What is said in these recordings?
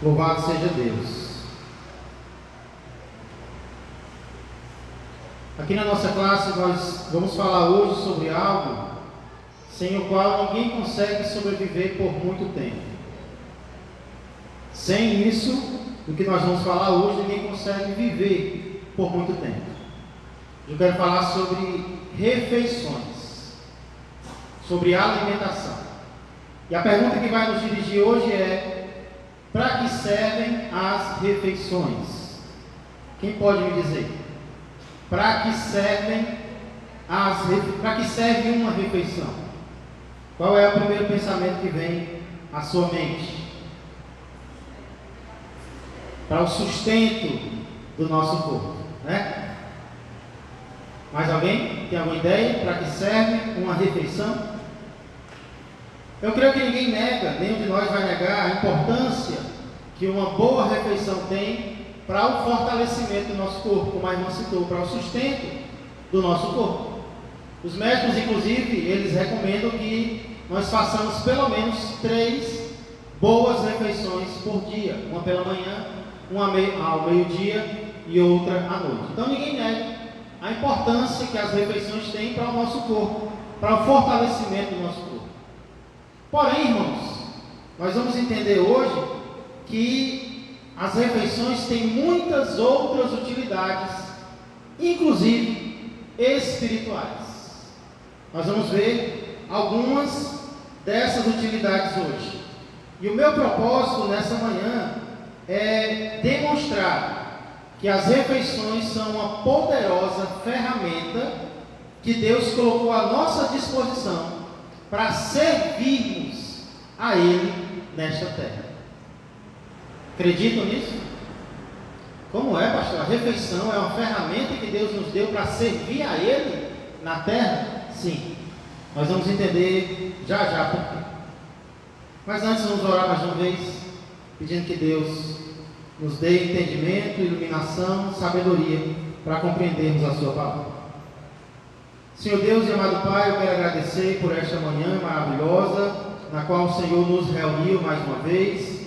Louvado seja Deus. Aqui na nossa classe nós vamos falar hoje sobre algo sem o qual ninguém consegue sobreviver por muito tempo. Sem isso, o que nós vamos falar hoje, ninguém consegue viver por muito tempo. Eu quero falar sobre refeições, sobre alimentação. E a pergunta que vai nos dirigir hoje é: para que servem as refeições? Quem pode me dizer? Para que serve uma refeição? Qual é o primeiro pensamento que vem à sua mente? Para o sustento do nosso corpo, né? Mais alguém? Tem alguma ideia? Para que serve uma refeição? Eu creio que ninguém nega, nenhum de nós vai negar a importância que uma boa refeição tem para o fortalecimento do nosso corpo, como a irmã citou, para o sustento do nosso corpo. Os médicos, inclusive, eles recomendam que nós façamos pelo menos 3 boas refeições por dia, uma pela manhã, uma ao meio-dia e outra à noite. Então ninguém nega a importância que as refeições têm para o nosso corpo, para o fortalecimento do nosso corpo. Porém, irmãos, nós vamos entender hoje que as refeições têm muitas outras utilidades, inclusive espirituais. Nós vamos ver algumas dessas utilidades hoje. E o meu propósito nessa manhã é demonstrar que as refeições são uma poderosa ferramenta que Deus colocou à nossa disposição para servirmos a Ele nesta terra. Acreditam nisso? Como é, pastor? A refeição é uma ferramenta que Deus nos deu para servir a Ele na terra? Sim. Nós vamos entender já por quê. Mas antes vamos orar mais uma vez, pedindo que Deus nos dê entendimento, iluminação, sabedoria para compreendermos a sua palavra. Senhor Deus e amado Pai, eu quero agradecer por esta manhã maravilhosa, na qual o Senhor nos reuniu mais uma vez,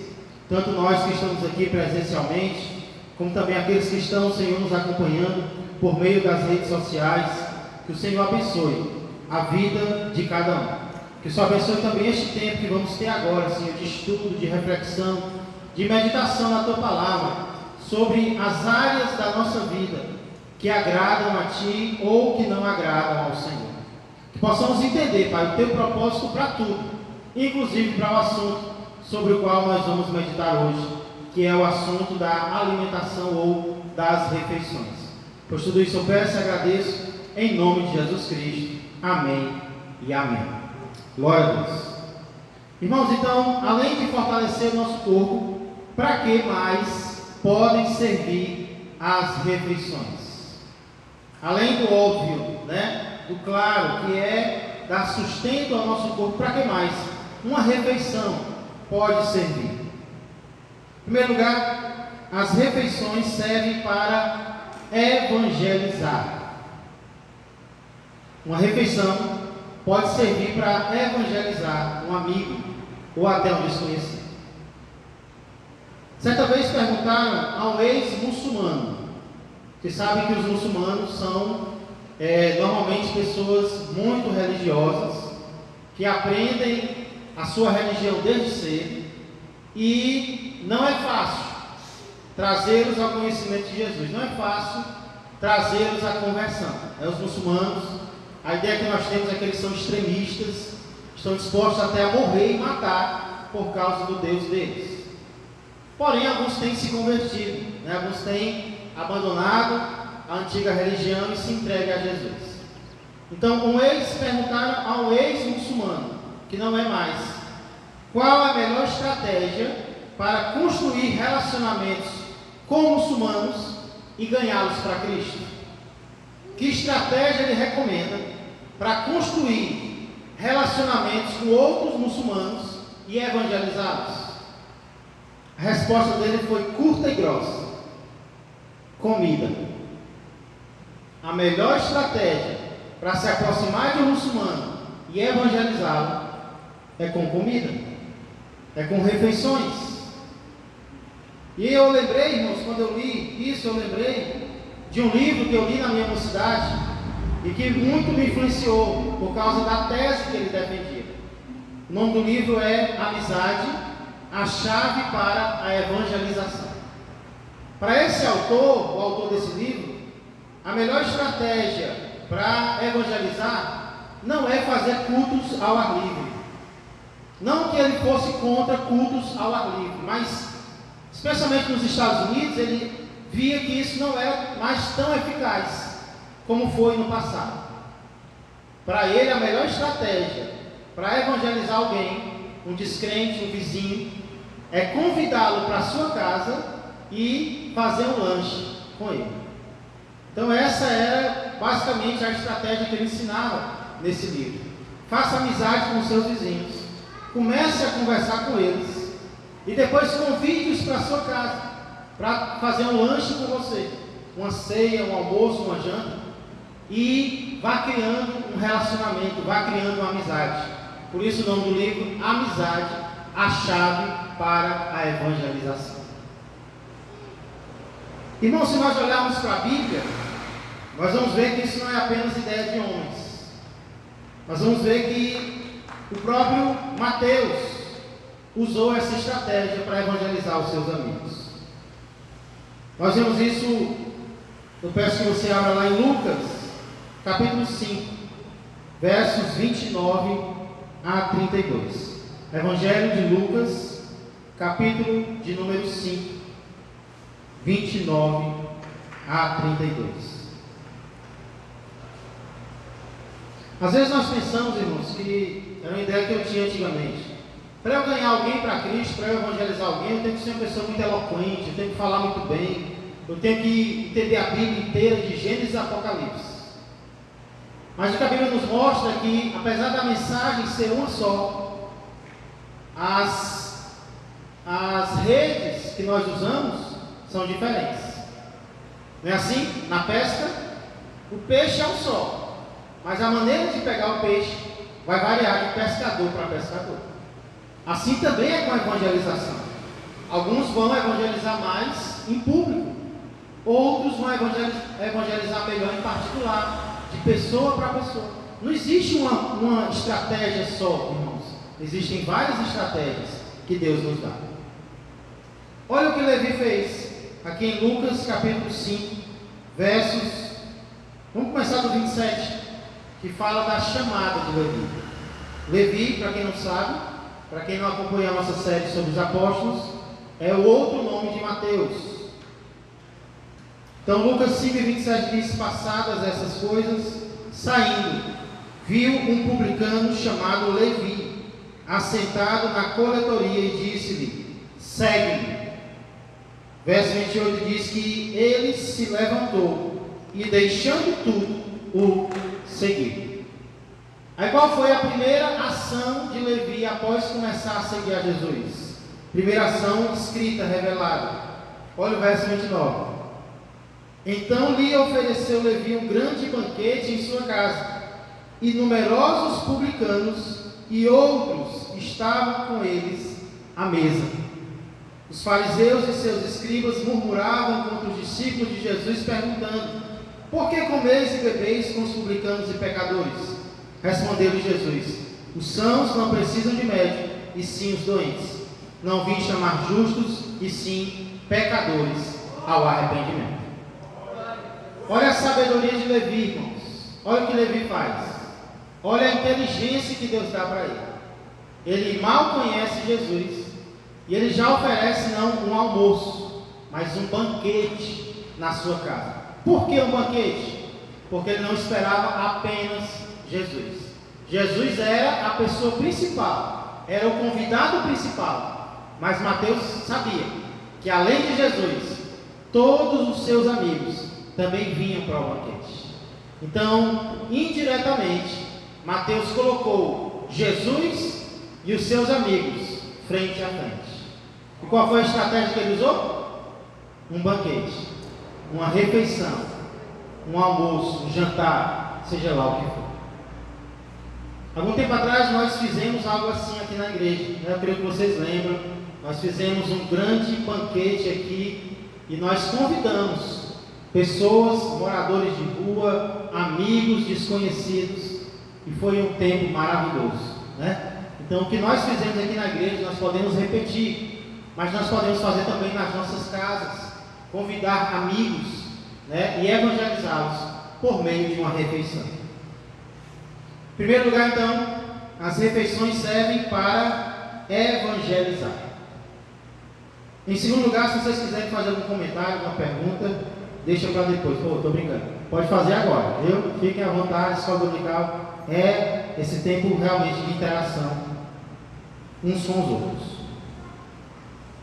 tanto nós que estamos aqui presencialmente, como também aqueles que estão, Senhor, nos acompanhando por meio das redes sociais. Que o Senhor abençoe a vida de cada um. Que o Senhor abençoe também este tempo que vamos ter agora, Senhor, de estudo, de reflexão, de meditação na Tua Palavra, sobre as áreas da nossa vida que agradam a Ti ou que não agradam ao Senhor. Que possamos entender, Pai, o Teu propósito para tudo, inclusive para o assunto sobre o qual nós vamos meditar hoje, que é o assunto da alimentação ou das refeições. Por tudo isso eu peço e agradeço em nome de Jesus Cristo. Amém e amém. Glória a Deus. Irmãos, então, além de fortalecer o nosso corpo, para que mais podem servir as refeições? Além do óbvio, do claro, que é dar sustento ao nosso corpo, para que mais uma refeição pode servir? Em primeiro lugar, as refeições servem para evangelizar. Uma refeição pode servir para evangelizar um amigo ou até um desconhecido. Certa vez perguntaram a um ex-muçulmano. Vocês sabem que os muçulmanos são normalmente pessoas muito religiosas, que aprendem a sua religião desde cedo, e não é fácil trazê-los ao conhecimento de Jesus, não é fácil trazê-los à conversão. Os muçulmanos, a ideia que nós temos é que eles são extremistas, estão dispostos até a morrer e matar por causa do Deus deles. Porém, alguns têm se convertido, alguns têm abandonado a antiga religião e se entregam a Jesus. Então, perguntaram a um ex-muçulmano, que não é mais, qual a melhor estratégia para construir relacionamentos com muçulmanos e ganhá-los para Cristo? Que estratégia ele recomenda para construir relacionamentos com outros muçulmanos e evangelizá-los? A resposta dele foi curta e grossa: comida. A melhor estratégia para se aproximar de um muçulmano e evangelizá-lo é com comida, é com refeições. E eu lembrei, irmãos, quando eu li isso, eu lembrei de um livro que eu li na minha mocidade e que muito me influenciou por causa da tese que ele defendia. O nome do livro é Amizade, a chave para a evangelização. Para esse autor, o autor desse livro, a melhor estratégia para evangelizar não é fazer cultos ao ar livre. Não que ele fosse contra cultos ao ar livre, mas, especialmente nos Estados Unidos, ele via que isso não era mais tão eficaz como foi no passado. Para ele, a melhor estratégia para evangelizar alguém, um descrente, um vizinho, é convidá-lo para a sua casa e fazer um lanche com ele. Então essa era basicamente a estratégia que ele ensinava nesse livro. Faça amizade com seus vizinhos, comece a conversar com eles e depois convide-os para a sua casa para fazer um lanche com você, uma ceia, um almoço, uma janta, e vá criando um relacionamento, vá criando uma amizade. Por isso o nome do livro, Amizade, a chave para a evangelização. Irmãos, se nós olharmos para a Bíblia, nós vamos ver que isso não é apenas ideia de homens. Nós vamos ver que o próprio Mateus usou essa estratégia para evangelizar os seus amigos. Nós vemos isso, eu peço que você abra lá em Lucas, capítulo 5, versos 29 a 32. Evangelho de Lucas, capítulo de número 5, 29 a 32. Às vezes nós pensamos, irmãos, que era uma ideia que eu tinha antigamente. Para eu ganhar alguém para Cristo, para eu evangelizar alguém, eu tenho que ser uma pessoa muito eloquente, eu tenho que falar muito bem, eu tenho que entender a Bíblia inteira, de Gênesis a Apocalipse. Mas o que a Bíblia nos mostra é que, apesar da mensagem ser uma só, as redes que nós usamos são diferentes. Não é assim? Na pesca, o peixe é um só, mas a maneira de pegar o peixe vai variar de pescador para pescador. Assim também é com a evangelização. Alguns vão evangelizar mais em público, outros vão evangelizar melhor em particular, de pessoa para pessoa. Não existe uma estratégia só, irmãos. Existem várias estratégias que Deus nos dá. Olha o que Levi fez aqui em Lucas capítulo 5, versos, vamos começar do 27, que fala da chamada de Levi. Levi, para quem não sabe, para quem não acompanha a nossa série sobre os apóstolos, é o outro nome de Mateus. Então Lucas 5, 27 diz: passadas essas coisas, saindo, viu um publicano chamado Levi, assentado na coletoria, e disse-lhe: segue-me. Verso 28 diz que ele se levantou e, deixando tudo, o seguiu. Aí qual foi a primeira ação de Levi após começar a seguir a Jesus? Primeira ação escrita, revelada. Olha o verso 29. Então lhe ofereceu Levi um grande banquete em sua casa, e numerosos publicanos e outros estavam com eles à mesa. Os fariseus e seus escribas murmuravam contra os discípulos de Jesus, perguntando: por que comeis e bebeis com os publicanos e pecadores? Respondeu-lhe Jesus: os sãos não precisam de médico, e sim os doentes. Não vim chamar justos, e sim pecadores ao arrependimento. Olha a sabedoria de Levi, irmãos. Olha o que Levi faz. Olha a inteligência que Deus dá para ele. Ele mal conhece Jesus, e ele já oferece não um almoço, mas um banquete na sua casa. Por que um banquete? Porque ele não esperava apenas Jesus. Jesus era a pessoa principal, era o convidado principal. Mas Mateus sabia que, além de Jesus, todos os seus amigos também vinham para o banquete. Então, indiretamente, Mateus colocou Jesus e os seus amigos frente a frente. E qual foi a estratégia que ele usou? Um banquete, uma refeição, um almoço, um jantar, seja lá o que for. Algum tempo atrás nós fizemos algo assim aqui na igreja, Eu creio que vocês lembram. nós fizemos um grande banquete aqui e nós convidamos pessoas, moradores de rua, amigos, desconhecidos, e foi um tempo maravilhoso, né? Então, o que nós fizemos aqui na igreja, nós podemos repetir, mas nós podemos fazer também nas nossas casas, convidar amigos, né, e evangelizá-los por meio de uma refeição. Em primeiro lugar, então, as refeições servem para evangelizar. Em segundo lugar, se vocês quiserem fazer algum comentário, alguma pergunta, deixa para depois. Estou brincando. Pode fazer agora. Fiquem à vontade. A escola dominical é esse tempo realmente de interação uns com os outros.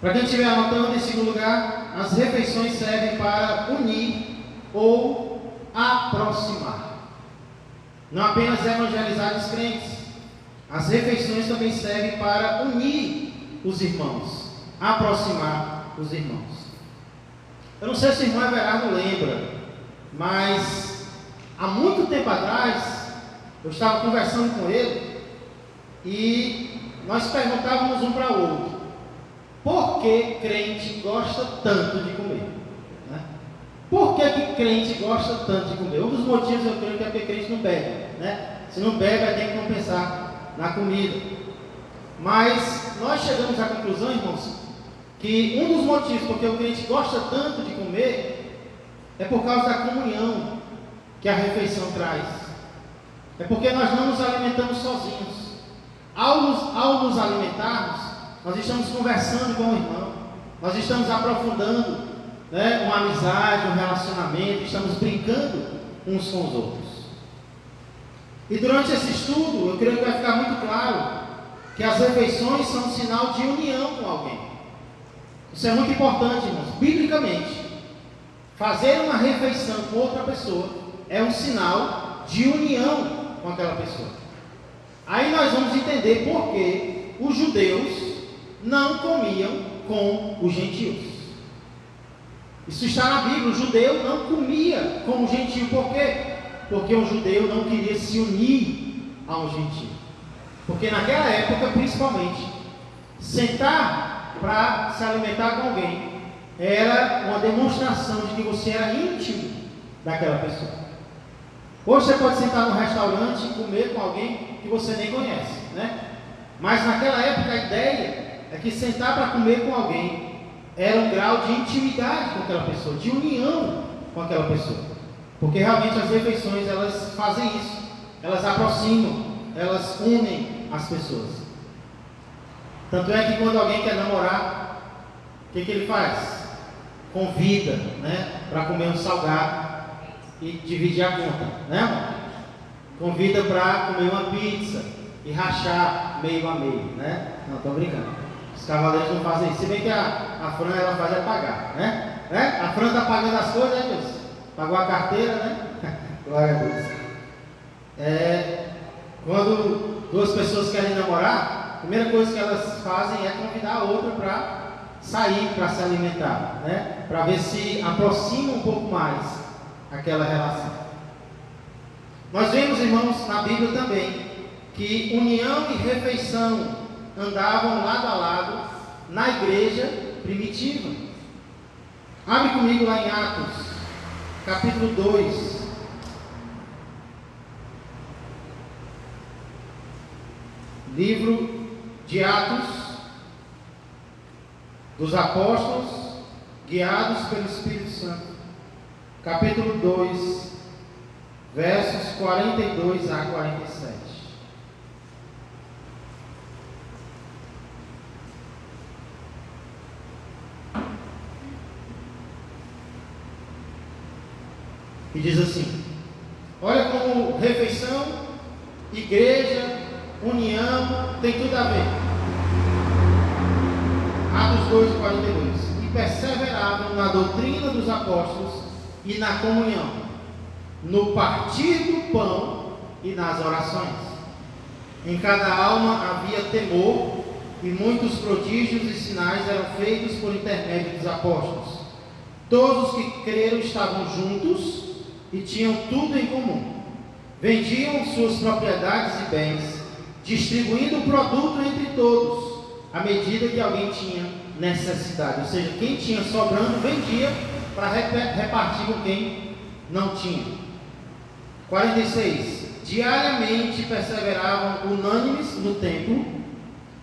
Para quem estiver anotando, em segundo lugar, as refeições servem para unir ou aproximar. Não apenas evangelizar os crentes. As refeições também servem para unir os irmãos, aproximar os irmãos. Eu não sei se o irmão Everardo lembra, mas há muito tempo atrás, eu estava conversando com ele e nós perguntávamos um para o outro: por que crente gosta tanto de comer? Né? Por que crente gosta tanto de comer? Um dos motivos eu creio que é porque crente não bebe, né? Se não bebe, vai ter que compensar na comida. Mas nós chegamos à conclusão, irmãos, que um dos motivos porque o crente gosta tanto de comer é por causa da comunhão que a refeição traz. É porque nós não nos alimentamos sozinhos. Ao nos alimentarmos, nós estamos conversando com o irmão, nós estamos aprofundando, né, uma amizade, um relacionamento, estamos brincando uns com os outros. E durante esse estudo, eu creio que vai ficar muito claro que as refeições são um sinal de união com alguém. Isso é muito importante, irmãos. Biblicamente, fazer uma refeição com outra pessoa é um sinal de união com aquela pessoa. Aí nós vamos entender por que os judeus não comiam com os gentios. Isso está na Bíblia. O judeu não comia com o gentio. Por quê? Porque o judeu não queria se unir a um gentio. Porque naquela época, principalmente, sentar para se alimentar com alguém era uma demonstração de que você era íntimo daquela pessoa. Hoje você pode sentar num restaurante e comer com alguém que você nem conhece, né? Mas naquela época a ideia é que sentar para comer com alguém era um grau de intimidade com aquela pessoa, de união com aquela pessoa. Porque realmente as refeições, elas fazem isso, elas aproximam, elas unem as pessoas. Tanto é que quando alguém quer namorar, o que ele faz? Convida, né, para comer um salgado e dividir a conta, né, amor? Convida para comer uma pizza e rachar meio a meio, né? Não, estou brincando. Os cavaleiros não fazem isso. Se bem que a Fran, ela faz é pagar, né? A Fran está pagando as coisas, né, Deus? Pagou a carteira, né? Glória a Deus. Quando duas pessoas querem namorar, a primeira coisa que elas fazem é convidar a outra para sair, para se alimentar, né? Para ver se aproxima um pouco mais aquela relação. Nós vemos, irmãos, na Bíblia também, que união e refeição andavam lado a lado na igreja primitiva. Abre comigo lá em Atos, capítulo 2. Livro de Atos dos Apóstolos, guiados pelo Espírito Santo. Capítulo 2, versos 42 a 47. E diz assim: olha como refeição, igreja, união, tem tudo a ver. Atos 2, 42. E perseveravam na doutrina dos apóstolos e na comunhão, no partir do pão e nas orações. Em cada alma havia temor, e muitos prodígios e sinais eram feitos por intermédio dos apóstolos. Todos os que creram estavam juntos e tinham tudo em comum. Vendiam suas propriedades e bens, distribuindo o produto entre todos, à medida que alguém tinha necessidade. Ou seja, quem tinha sobrando vendia para repartir com quem não tinha. 46. Diariamente perseveravam unânimes no templo,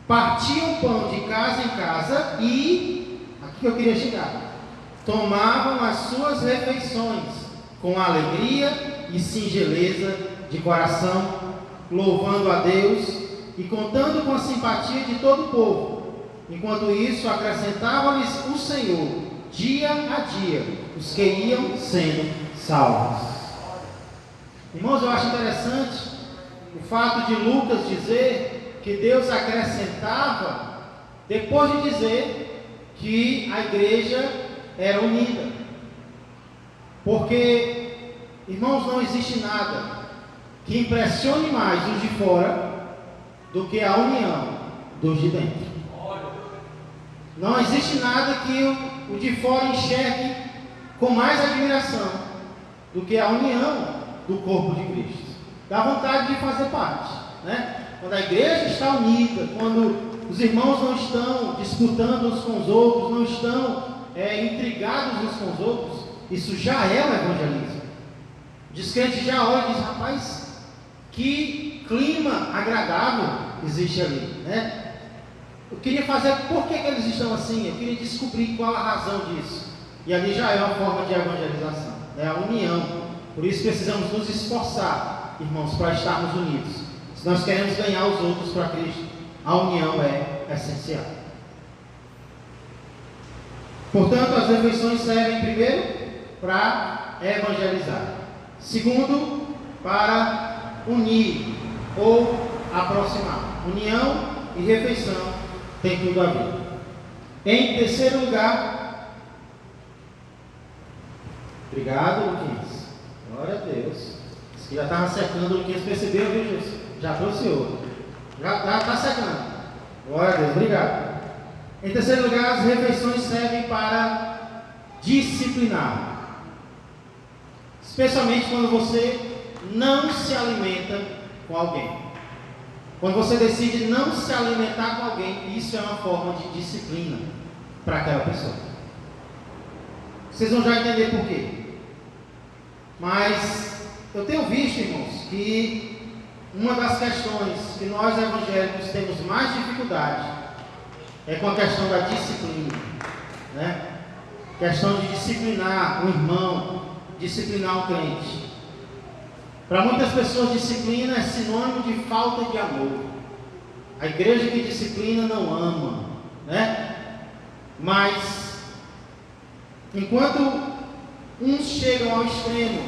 partiam pão de casa em casa e, aqui que eu queria chegar, tomavam as suas refeições com alegria e singeleza de coração, louvando a Deus e contando com a simpatia de todo o povo. Enquanto isso, acrescentava-lhes o Senhor, dia a dia, os que iam sendo salvos. Irmãos, eu acho interessante o fato de Lucas dizer que Deus acrescentava, depois de dizer que a igreja era unida. Porque, irmãos, não existe nada que impressione mais os de fora do que a união dos de dentro. Não existe nada que o de fora enxergue com mais admiração do que a união do corpo de Cristo. Dá vontade de fazer parte, né? Quando a igreja está unida, quando os irmãos não estão disputando uns com os outros, não estão intrigados uns com os outros, isso já é um evangelismo. O descrente já olha e diz: rapaz, que clima agradável existe ali, né? Eu queria fazer, por que eles estão assim? Eu queria descobrir qual a razão disso. E ali já é uma forma de evangelização, né? A união. Por isso precisamos nos esforçar, irmãos, para estarmos unidos. Se nós queremos ganhar os outros para Cristo, a união é essencial. Portanto, as refeições servem primeiro para evangelizar. Segundo, para unir ou aproximar. União e refeição tem tudo a ver. Em terceiro lugar, obrigado, Luquinhas. Glória a Deus. Isso que já estava secando, o Luquinhas percebeu, viu, Jesus? Já trouxe outro. Já está secando. Glória a Deus, obrigado. Em terceiro lugar, as refeições servem para disciplinar. Especialmente quando você não se alimenta com alguém. Quando você decide não se alimentar com alguém, isso é uma forma de disciplina para aquela pessoa. Vocês vão já entender por quê. Mas eu tenho visto, irmãos, que uma das questões que nós evangélicos temos mais dificuldade é com a questão da disciplina, né? Questão de disciplinar um irmão, disciplinar um crente. Para muitas pessoas, disciplina é sinônimo de falta de amor. A igreja que disciplina não ama, né? Mas, enquanto uns chegam ao extremo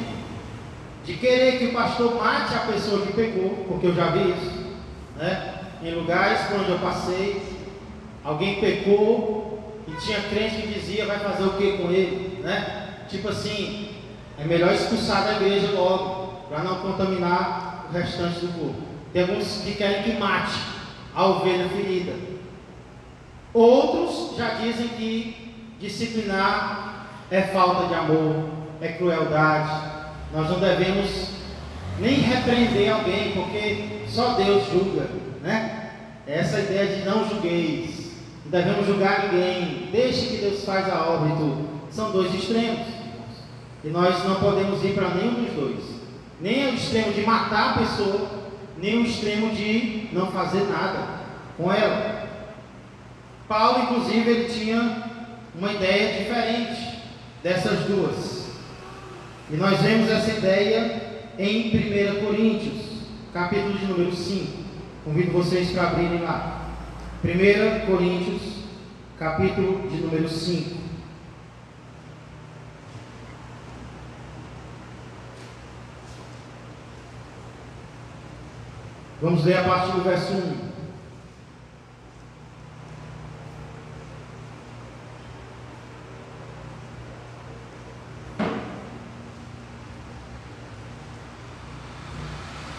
de querer que o pastor mate a pessoa que pecou, porque eu já vi isso, né? Em lugares por onde eu passei, alguém pecou e tinha crente que dizia: vai fazer o que com ele, né? Tipo assim, é melhor expulsar da igreja logo, para não contaminar o restante do corpo. Tem alguns que querem que mate a ovelha ferida. Outros já dizem que disciplinar é falta de amor, é crueldade. Nós não devemos nem repreender alguém, porque só Deus julga, né? Essa ideia de não julgueis, não devemos julgar ninguém, deixe que Deus faz a obra e tudo. São dois extremos, e nós não podemos ir para nenhum dos dois. Nem o extremo de matar a pessoa, nem o extremo de não fazer nada com ela. Paulo, inclusive, ele tinha uma ideia diferente dessas duas. E nós vemos essa ideia em 1 Coríntios, capítulo de número 5. Convido vocês para abrirem lá. 1 Coríntios, capítulo de número 5. Vamos ler a partir do verso 1.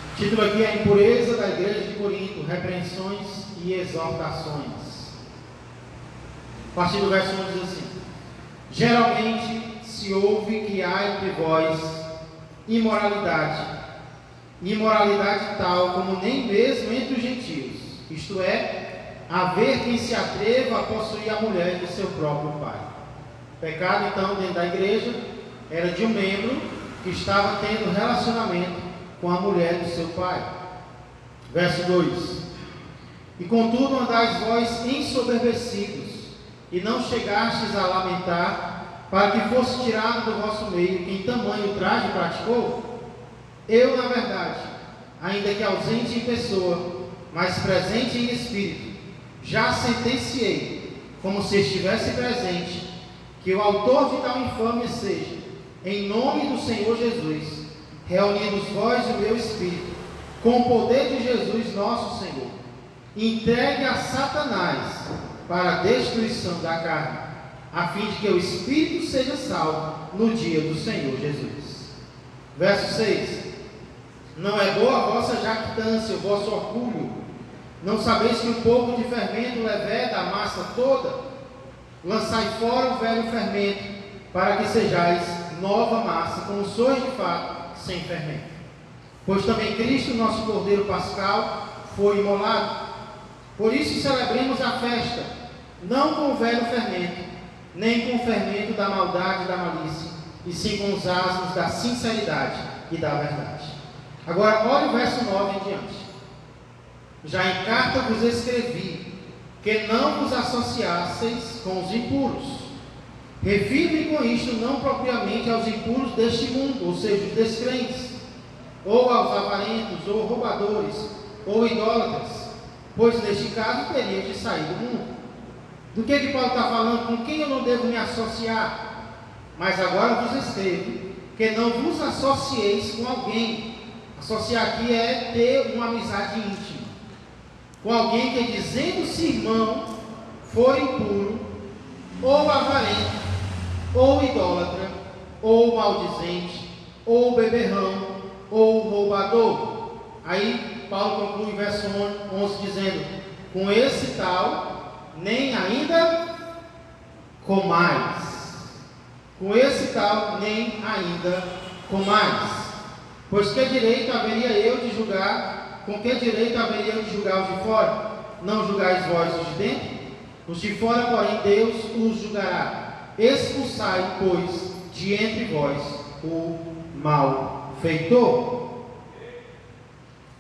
O título aqui é a impureza da igreja de Corinto, repreensões e exortações. A partir do verso 1 diz assim: geralmente se ouve que há entre vós imoralidade tal como nem mesmo entre os gentios, isto é, haver quem se atreva a possuir a mulher de seu próprio pai. O pecado, então, dentro da igreja, era de um membro que estava tendo relacionamento com a mulher do seu pai. Verso 2: E contudo andais vós ensoberbecidos, e não chegastes a lamentar, para que fosse tirado do vosso meio quem tamanho traje praticou? Eu, na verdade, ainda que ausente em pessoa, mas presente em espírito, já sentenciei, como se estivesse presente, que o autor de tal infâmia seja, em nome do Senhor Jesus, reunidos vós e o meu espírito, com o poder de Jesus nosso Senhor, entregue a Satanás para a destruição da carne, a fim de que o espírito seja salvo no dia do Senhor Jesus. Verso 6: Não é boa a vossa jactância, o vosso orgulho. Não sabeis que um pouco de fermento leveda a massa toda? Lançai fora o velho fermento, para que sejais nova massa, como sois de fato, sem fermento. Pois também Cristo, nosso Cordeiro Pascal, foi imolado. Por isso celebremos a festa, não com o velho fermento, nem com o fermento da maldade e da malícia, e sim com os asmos da sinceridade e da verdade. Agora, olhe o verso 9 em diante. Já em carta vos escrevi, que não vos associasseis com os impuros. Refiro-me com isto não propriamente aos impuros deste mundo, ou seja, os descrentes, ou aos avarentos, ou roubadores, ou idólatras, pois neste caso teriam de sair do mundo. Do que Paulo está falando? Com quem eu não devo me associar? Mas agora vos escrevo, que não vos associeis com alguém. Associar aqui é ter uma amizade íntima com alguém que, dizendo-se irmão, for impuro, ou avarento, ou idólatra, ou maldizente, ou beberrão, ou roubador. Aí Paulo conclui em verso 11 dizendo: com esse tal, nem ainda comais. Com esse tal, nem ainda comais. Pois que direito haveria eu de julgar? Com que direito haveria eu de julgar os de fora? Não julgais vós os de dentro? Os de fora, porém, Deus os julgará. Expulsai, pois, de entre vós o malfeitor.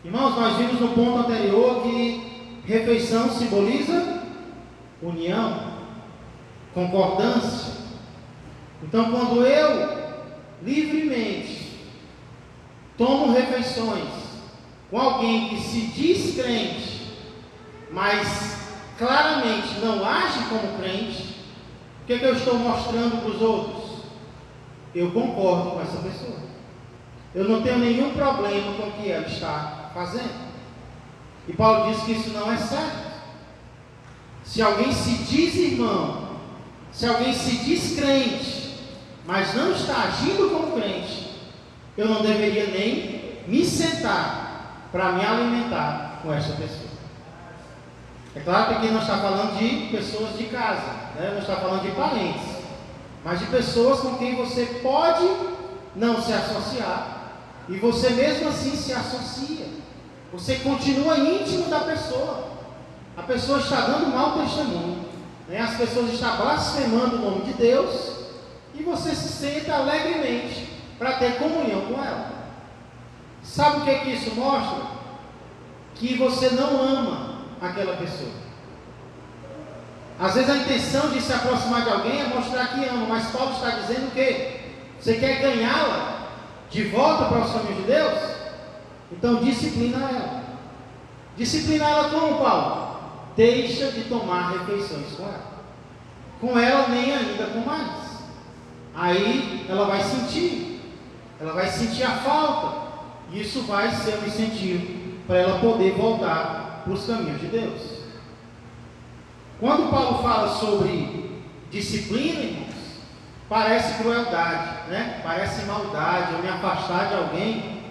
Irmãos, nós vimos no ponto anterior que refeição simboliza união, concordância. Então, quando eu livremente tomo refeições com alguém que se diz crente, mas claramente não age como crente, o que eu estou mostrando para os outros? Eu concordo com essa pessoa. Eu não tenho nenhum problema com o que ela está fazendo. E Paulo diz que isso não é certo. Se alguém se diz irmão, se alguém se diz crente, mas não está agindo como crente, eu não deveria nem me sentar para me alimentar com essa pessoa. É claro que aqui não está falando de pessoas de casa, não está falando de parentes, mas de pessoas com quem você pode não se associar, e você mesmo assim se associa. Você continua íntimo da pessoa. A pessoa está dando mau testemunho, as pessoas estão blasfemando o nome de Deus, e você se senta alegremente para ter comunhão com ela. Sabe o que isso mostra? Que você não ama aquela pessoa. Às vezes a intenção de se aproximar de alguém é mostrar que ama, mas Paulo está dizendo o quê? Você quer ganhá-la de volta para os caminhos de Deus? Então disciplina ela. Disciplina ela como, Paulo? Deixa de tomar refeições com ela. Com ela nem ainda com mais. Aí ela vai sentir a falta. Isso vai ser um incentivo para ela poder voltar para os caminhos de Deus. Quando Paulo fala sobre disciplina, irmãos, parece crueldade, parece maldade, eu me afastar de alguém.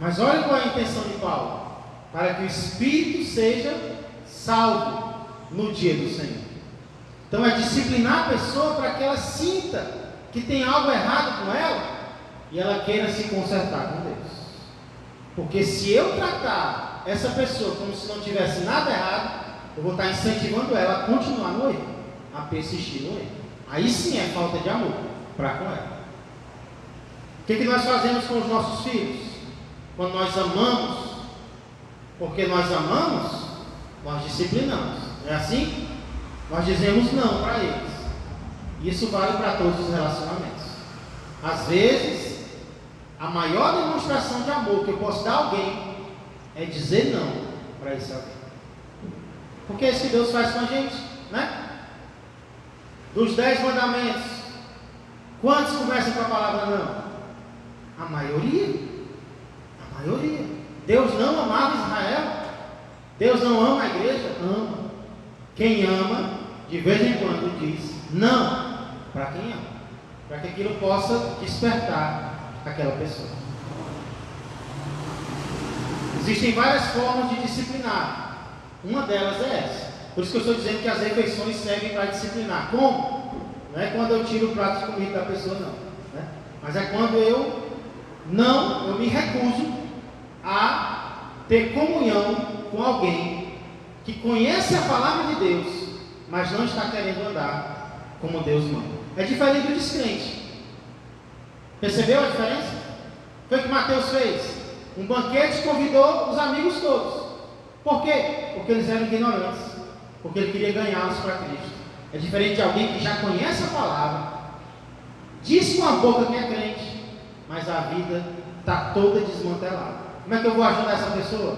Mas olha qual é a intenção de Paulo: para que o espírito seja salvo no dia do Senhor. Então é disciplinar a pessoa para que ela sinta que tem algo errado com ela e ela queira se consertar com Deus. Porque se eu tratar essa pessoa como se não tivesse nada errado, eu vou estar incentivando ela a continuar no erro, a persistir no erro. Aí sim é falta de amor para com ela. O que nós fazemos com os nossos filhos? Quando nós amamos, porque nós amamos, nós disciplinamos. Não é assim? Nós dizemos não para eles. Isso vale para todos os relacionamentos. Às vezes, a maior demonstração de amor que eu posso dar a alguém é dizer não para esse alguém. Porque é isso que Deus faz com a gente, né? Dos 10 mandamentos, quantos começam com a palavra não? A maioria. A maioria. Deus não amava Israel? Deus não ama a igreja? Ama. Quem ama, de vez em quando diz não para quem ama, para que aquilo possa despertar aquela pessoa. Existem várias formas de disciplinar. Uma delas é essa. Por isso que eu estou dizendo que as refeições servem para disciplinar. Como? Não é quando eu tiro o prato de comida da pessoa, não. Né? Mas é quando eu me recuso a ter comunhão com alguém que conhece a palavra de Deus, mas não está querendo andar como Deus manda. É diferente do descrente. Percebeu a diferença? Foi o que Mateus fez. Um banquete, convidou os amigos todos. Por quê? Porque eles eram ignorantes. Porque ele queria ganhá-los para Cristo. É diferente de alguém que já conhece a palavra, diz com a boca que é crente, mas a vida está toda desmantelada. Como é que eu vou ajudar essa pessoa?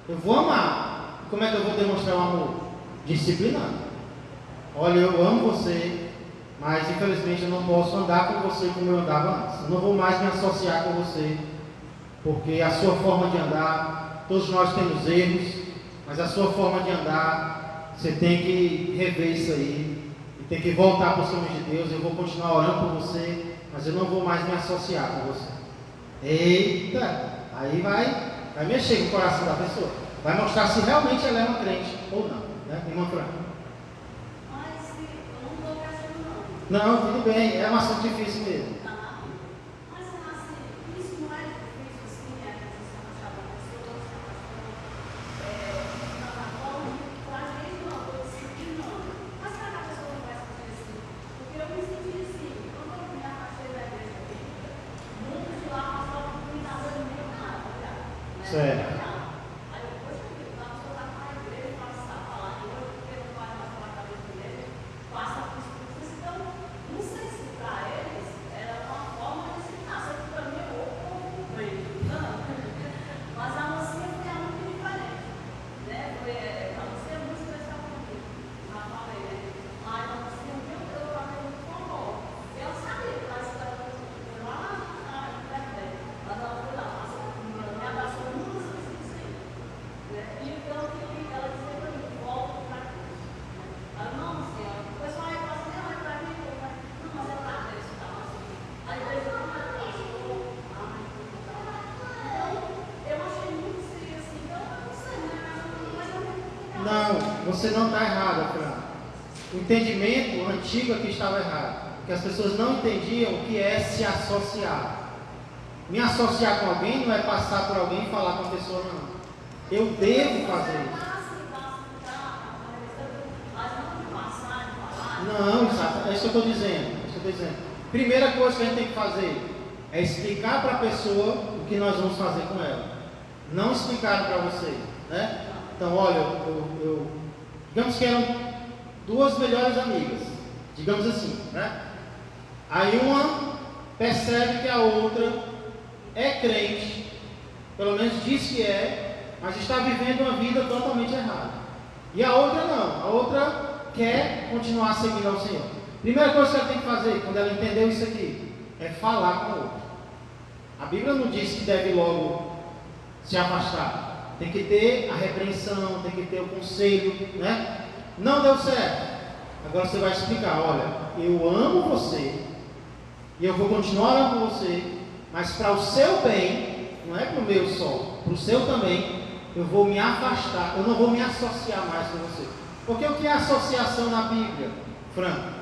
Eu vou amar. E como é que eu vou demonstrar o amor? Disciplinando. Olha, eu amo você, mas infelizmente eu não posso andar com você como eu andava antes. Eu não vou mais me associar com você, porque a sua forma de andar, todos nós temos erros, mas a sua forma de andar, você tem que rever isso aí, e tem que voltar para os caminhos de Deus. Eu vou continuar orando por você, mas eu não vou mais me associar com você. Eita, aí vai mexer com o coração da pessoa, vai mostrar se realmente ela é uma crente ou não, né? Irmã Franca? Mas eu não estou pensando não. Não, tudo bem, é um assunto difícil mesmo. Mas assim, isso não é difícil assim, é que você achar uma pessoa, na forma que às vezes uma coisa assim, não. Mas será que a pessoa não vai se sentir assim? Porque eu me senti assim, quando eu me afastei da igreja bíblica, muitos de lá passavam por mim na rua e não viam nada, né? Certo. Aí eu, poxa, a pessoa está com a igreja, passa a falar de hoje, porque não vai mais falar da igreja, passa por isso. Então, não sei se para eles era uma forma de ensinar, só que para mim é outro meio, mas a mocinha foi algo muito diferente, né? A mocinha é muito especial comigo, já falei, né? Mas a mocinha viu que eu estava muito com amor. Eu sabia que ela estava lá na internet, mas ela foi lá, me abraçou muitas vezes assim, né? E então ela dizia para mim, volta para Cristo. Aí, não, senhora, o pessoal aí passa, não, é para mim, não, mas é para Deus, tá? Aí a igreja não é para então, eu achei muito sério assim, então, eu não sei, né? Mas eu não. Não, você não está errada, Fran. O entendimento antigo aqui estava errado, porque as pessoas não entendiam o que é se associar. Me associar com alguém não é passar por alguém e falar com a pessoa, não. Eu devo fazer isso. Não, exato, é isso que eu estou dizendo. Primeira coisa que a gente tem que fazer é explicar para a pessoa o que nós vamos fazer com ela. Não explicar para você, né? Então, olha, digamos que eram duas melhores amigas, digamos assim, né? Aí uma percebe que a outra é crente, pelo menos diz que é, mas está vivendo uma vida totalmente errada. E a outra não, a outra quer continuar seguindo ao Senhor. Primeira coisa que ela tem que fazer, quando ela entendeu isso aqui, é falar com a outra. A Bíblia não diz que deve logo se afastar. Tem que ter a repreensão, tem que ter o conselho, né? Não deu certo. Agora você vai explicar, olha, eu amo você, e eu vou continuar amando você, mas para o seu bem, não é para o meu só, para o seu também, eu vou me afastar, eu não vou me associar mais com você. Porque o que é associação na Bíblia, Franco?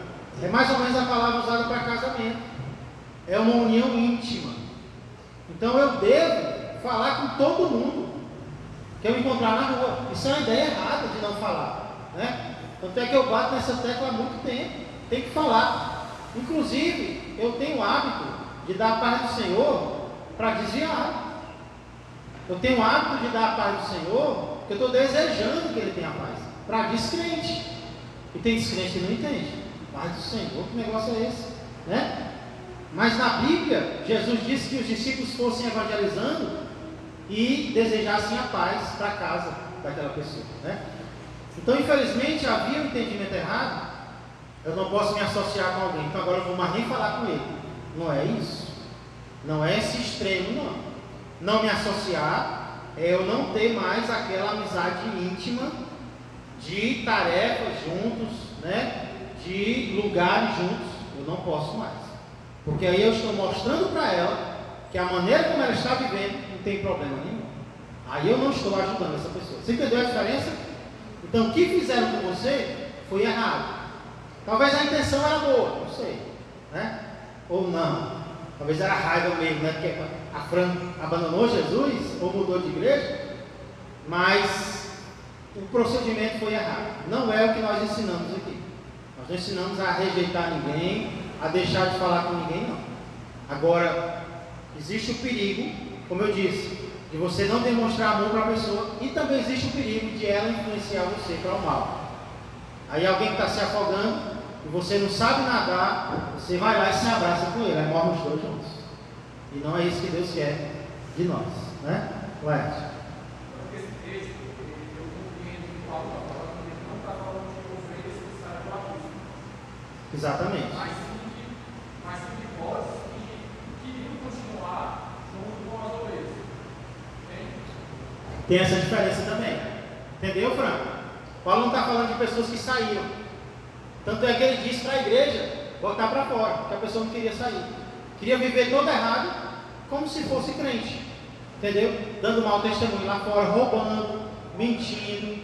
É mais ou menos a palavra usada para casamento. É uma união íntima. Então eu devo falar com todo mundo. que eu encontrar na rua. Isso é uma ideia errada de não falar, né? Tanto é que eu bato nessa tecla há muito tempo. Tem que falar. Inclusive, eu tenho o hábito de dar a paz do Senhor para desviar. Eu tenho o hábito de dar a paz do Senhor porque eu estou desejando que Ele tenha paz. Para descrente. E tem descrente que não entende. Paz do Senhor, que negócio é esse? Né? Mas na Bíblia, Jesus disse que os discípulos fossem evangelizando e desejassem a paz para a casa daquela pessoa, né? Então, infelizmente, havia um entendimento errado. Eu não posso me associar com alguém, então agora eu vou mais nem falar com ele. Não é isso. Não é esse extremo, não. Não me associar é eu não ter mais aquela amizade íntima de tarefas juntos, né? De lugares juntos. Eu não posso mais. Porque aí eu estou mostrando para ela que a maneira como ela está vivendo não tem problema nenhum. Aí eu não estou ajudando essa pessoa. Você entendeu a diferença? Então o que fizeram com você foi errado. Talvez a intenção era boa, não sei, né? Ou não. Talvez era raiva mesmo, né? Porque a Fran abandonou Jesus ou mudou de igreja, mas o procedimento foi errado. Não é o que nós ensinamos aqui. Nós não ensinamos a rejeitar ninguém, a deixar de falar com ninguém, não. Agora, existe o perigo, como eu disse, de você não demonstrar amor para a pessoa, e também existe o perigo de ela influenciar você para o mal. Aí alguém que está se afogando e você não sabe nadar, você vai lá e se abraça com ele, aí morrem os dois juntos. E não é isso que Deus quer de nós, né? Laerte. Esse texto, eu compreendo que Paulo está falando, ele não está falando de ovelhas que saem do abismo. Exatamente. Mas sim de vozes que queriam continuar junto com as ovelhas. Tem essa diferença também. Entendeu, Franco? Paulo não está falando de pessoas que saíram. Tanto é que ele disse para a igreja botar para fora, que a pessoa não queria sair. Queria viver todo errado, como se fosse crente. Entendeu? Dando mau testemunho lá fora, roubando, mentindo.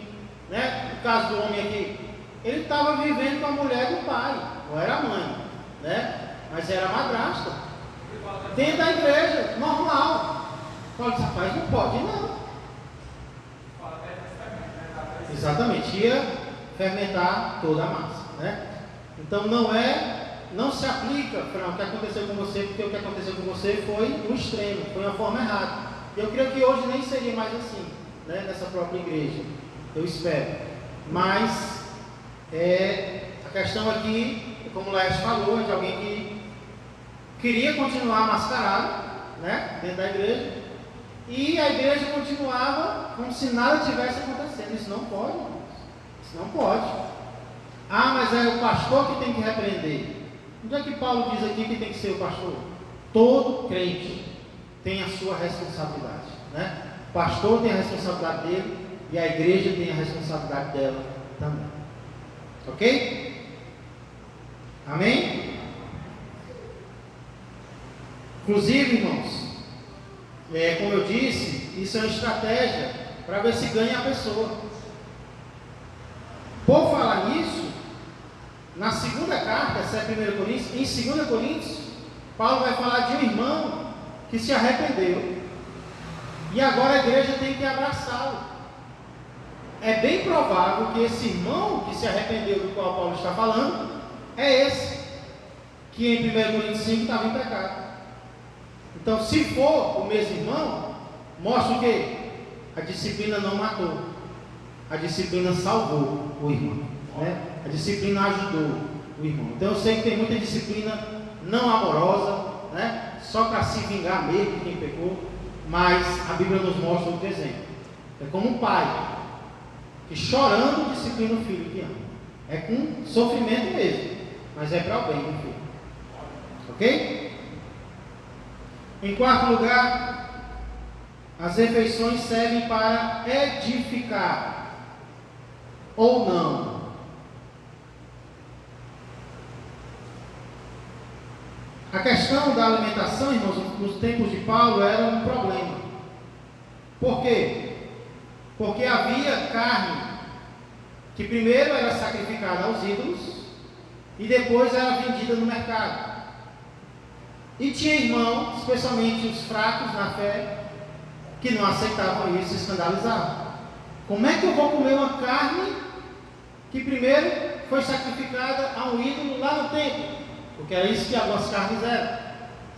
Né? No caso do homem aqui, ele estava vivendo com a mulher do pai, não era a mãe, né? Mas era a madrasta. Dentro da igreja, normal. Paulo disse, rapaz, não pode não. Exatamente, ia fermentar toda a massa, né? Então não se aplica para o que aconteceu com você, porque o que aconteceu com você foi o extremo, foi uma forma errada. E eu creio que hoje nem seria mais assim, né? Nessa própria igreja, eu espero. Mas a questão aqui, como o Laércio falou, é de alguém que queria continuar mascarado, né? Dentro da igreja. E a igreja continuava como se nada tivesse acontecendo. Isso não pode, irmãos. Isso não pode. Ah, mas é o pastor que tem que repreender. Onde é que Paulo diz aqui que tem que ser o pastor? Todo crente tem a sua responsabilidade, né? O pastor tem a responsabilidade dele e a igreja tem a responsabilidade dela também. Ok? Amém? Inclusive, irmãos, como eu disse, isso é uma estratégia para ver se ganha a pessoa. Por falar nisso, na segunda carta, essa é 1 Coríntios, em 2 Coríntios, Paulo vai falar de um irmão que se arrependeu e agora a igreja tem que abraçá-lo. É bem provável que esse irmão que se arrependeu, do qual Paulo está falando, é esse que em 1 Coríntios 5 estava em pecado. Então, se for o mesmo irmão, mostra o quê? A disciplina não matou, a disciplina salvou o irmão, né? A disciplina ajudou o irmão. Então, eu sei que tem muita disciplina não amorosa, né? Só para se vingar mesmo de quem pecou, mas a Bíblia nos mostra outro exemplo. É como um pai que chorando disciplina o filho que ama. É com sofrimento mesmo, mas é para o bem do filho. Ok? Em quarto lugar, as refeições servem para edificar ou não. A questão da alimentação, irmãos, nos tempos de Paulo era um problema. Por quê? Porque havia carne que primeiro era sacrificada aos ídolos e depois era vendida no mercado. E tinha irmãos, especialmente os fracos na fé, que não aceitavam isso e se escandalizavam. Como é que eu vou comer uma carne que primeiro foi sacrificada a um ídolo lá no templo? Porque era isso que algumas carnes eram,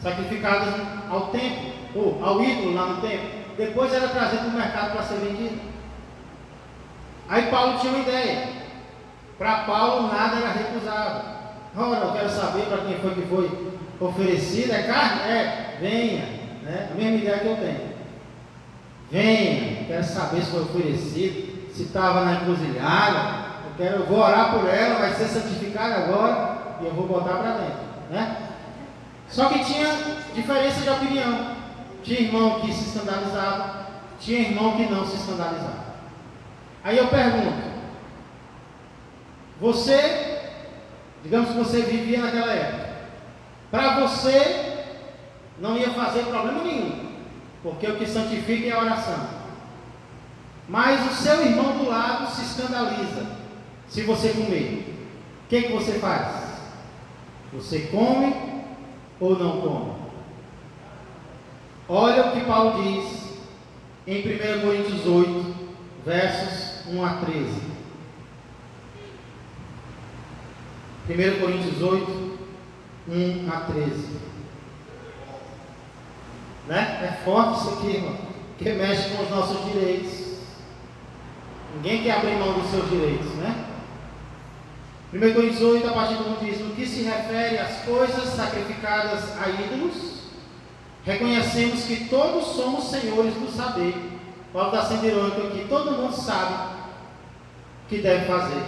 sacrificadas ao templo, ou ao ídolo lá no templo. Depois era trazido para o mercado para ser vendido. Aí Paulo tinha uma ideia. Para Paulo nada era recusado. Ora, eu quero saber para quem foi que foi oferecido. É carne? É, venha. Né? A mesma ideia que eu tenho. Venha, quero saber se foi oferecido, se estava na encruzilhada. Eu vou orar por ela, vai ser santificada agora e eu vou botar para dentro. Né? Só que tinha diferença de opinião. Tinha irmão que se escandalizava, tinha irmão que não se escandalizava. Aí eu pergunto, você, digamos que você vivia naquela época, para você não ia fazer problema nenhum, porque o que santifica é a oração. Mas o seu irmão do lado se escandaliza se você comer. O que você faz? Você come ou não come? Olha o que Paulo diz em 1 Coríntios 8, versos 1 a 13. 1 Coríntios 8, 1 a 13. Né? É forte isso aqui, irmão, que mexe com os nossos direitos. Ninguém quer abrir mão dos seus direitos, né? 1 Coríntios 8, a partir do 1 diz: no que se refere às coisas sacrificadas a ídolos, reconhecemos que todos somos senhores do saber. Paulo está sendo irônico aqui, todo mundo sabe o que deve fazer.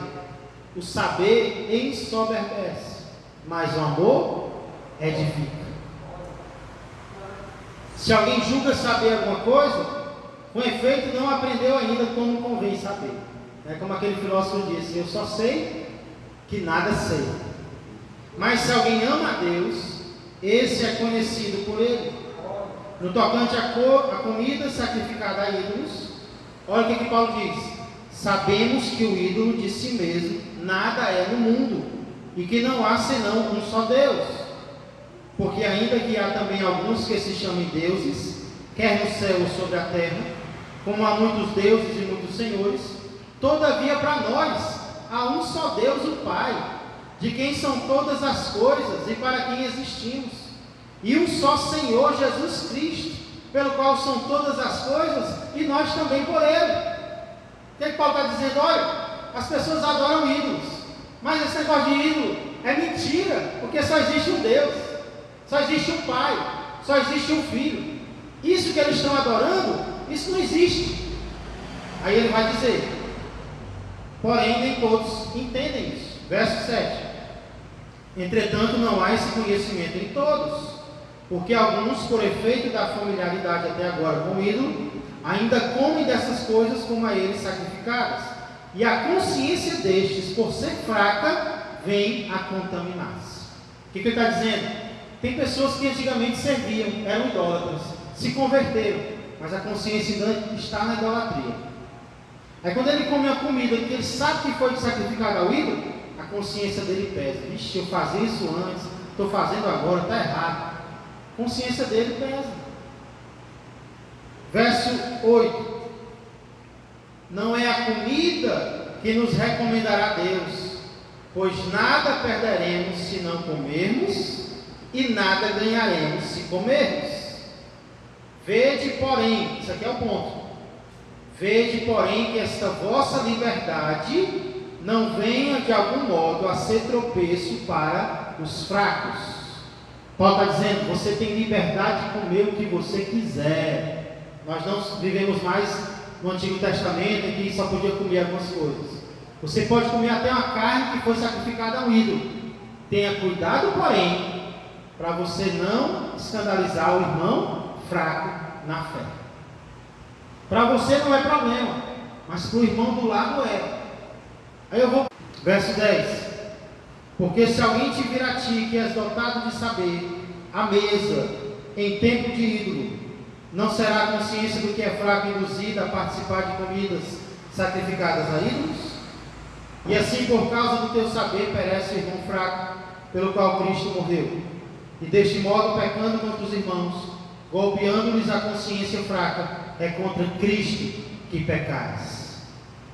O saber ensoberbece, mas o amor edifica. Se alguém julga saber alguma coisa, com efeito não aprendeu ainda como convém saber. É como aquele filósofo disse: eu só sei que nada sei. Mas se alguém ama a Deus, esse é conhecido por ele. No tocante à comida sacrificada a ídolos, olha o que Paulo diz: sabemos que o ídolo de si mesmo nada é no mundo, e que não há senão um só Deus. Porque ainda que há também alguns que se chamem deuses, quer no céu ou sobre a terra, como há muitos deuses e muitos senhores, todavia para nós há um só Deus, o Pai, de quem são todas as coisas e para quem existimos, e um só Senhor Jesus Cristo, pelo qual são todas as coisas e nós também por Ele. O que Paulo está dizendo? Olha, as pessoas adoram ídolos, mas esse negócio de ídolo é mentira, porque só existe um Deus, só existe um Pai, só existe um Filho. Isso que eles estão adorando, isso não existe. Aí ele vai dizer: porém nem todos entendem isso. Verso 7. Entretanto não há esse conhecimento em todos, porque alguns, por efeito da familiaridade até agora com o ídolo, ainda comem dessas coisas como a eles sacrificadas, e a consciência destes, por ser fraca, vem a contaminar-se. O que ele está dizendo? Tem pessoas que antigamente serviam, eram idólatras, se converteram, mas a consciência ainda está na idolatria. Aí quando ele come a comida que ele sabe que foi sacrificada ao ídolo, a consciência dele pesa. Vixe, eu fazia isso antes, estou fazendo agora, está errado. A consciência dele pesa. Verso 8. Não é a comida que nos recomendará Deus, pois nada perderemos se não comermos, e nada ganharemos se comermos. Vede, porém, isso aqui é o ponto. Vede, porém, que esta vossa liberdade não venha de algum modo a ser tropeço para os fracos. Paulo está dizendo: você tem liberdade de comer o que você quiser. Nós não vivemos mais no Antigo Testamento, em que só podia comer algumas coisas. Você pode comer até uma carne que foi sacrificada a um ídolo. Tenha cuidado, porém, para você não escandalizar o irmão fraco na fé. Para você não é problema, mas para o irmão do lado é. Aí eu vou, verso 10. Porque se alguém te vir a ti, que és dotado de saber, à mesa, em tempo de ídolo, não será a consciência do que é fraco induzida a participar de comidas sacrificadas a ídolos? E assim, por causa do teu saber, perece o irmão fraco, pelo qual Cristo morreu. E deste modo, pecando contra os irmãos, golpeando-lhes a consciência fraca, é contra Cristo que pecais.